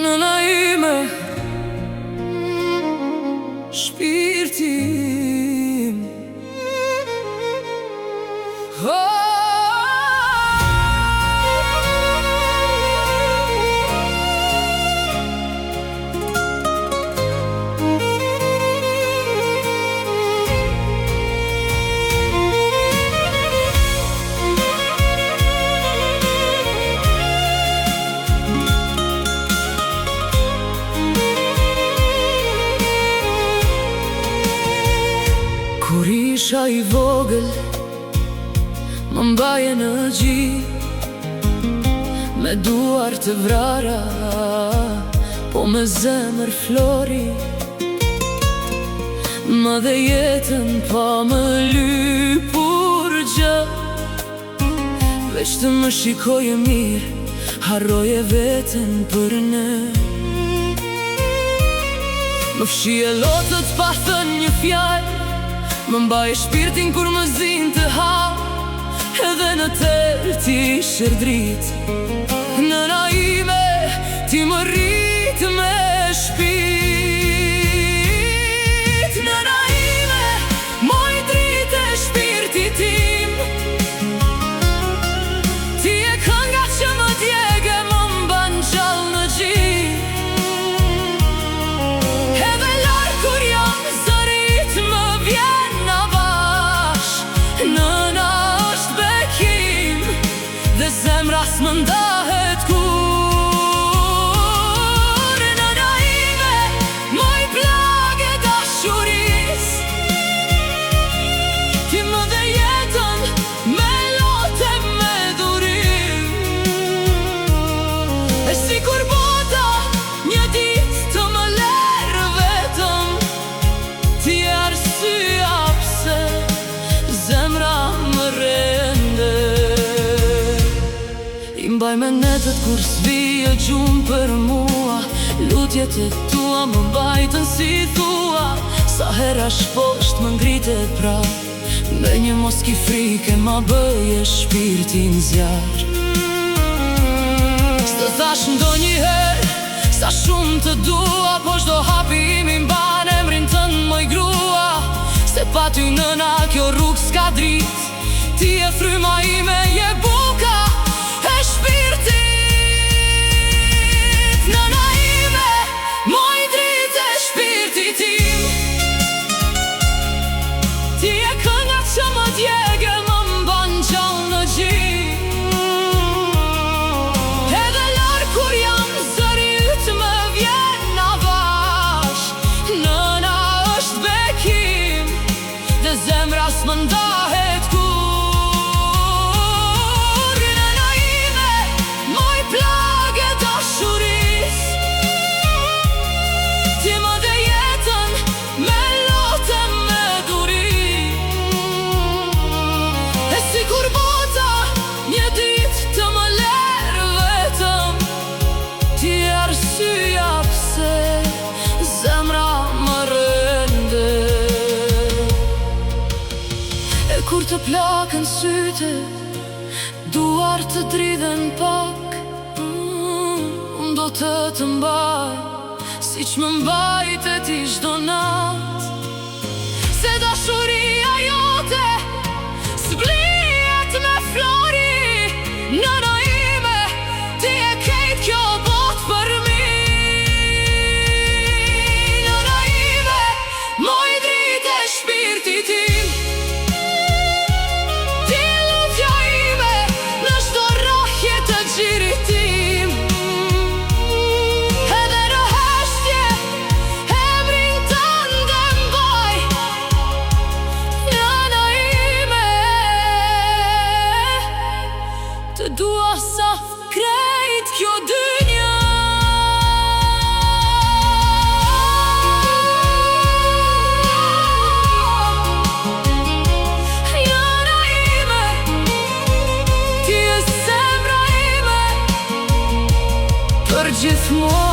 Nëna ime, shpirti im. Kur isha I vogël, më mbaje në gjik, me duar të vrara, po me zemër flori. Ma dhe jetën pa më lypur gjë, veç të më shikoje mirë, harroje veten për ne. Më fshije lotët pa thënë një fjallë, më mbaje shpirtin kur më zinë të hapë, edhe në tërë ti shërdrit. Nëna ime, ti më rritë me shpirt. Nëna ime, moj dritë e shpirtit tim. Ti e kënga që më djege, më mban gjallë në gjik. Edhe larë kur jam zërit më vjen. Zemra s'më ndahet kur. Nëna ime, moj plagë e dashuris. Ti më dhe jetën me lote me durim. E si kur bota një dit të më lerë vetëm, ti e arsyeja pse zemra më rende. Mbaj me netët kur s'vije gjumë për mua, lutjet e tua më mbajtën si thua. Sa hera shposht më ngrite prap, me një mos ki frike ma bëje shpirtin zjarë. S'të thash ndo një herë, sa shumë të dua, po shdo hapi imi mban emrin tënë moj grua. Se pa ty nëna kjo rrug s'ka drit, ti e fryma ime je buka e shpirtit. Nëna ime, moj dritë e shpirtit tim. Ti e kënga që më djege, më mban gjallë në gjik. Edhe larë kur jam zërit më vjen avash. Nëna është bekim, dhe zemra s'më ndahet kur. Kur të plakën syte, duar të dridhen pak, do të mbaj, si që më mbajt e ti shdo nat. Se dashuria jote s'blijet me flori. Nëna ime, ti e kejt kjo bot për mi. Nëna ime, moj dritë e shpirtit tim. Të dua sa krejt kjo dynja. Nëna ime, ti e zemra ime, për gjithmonë.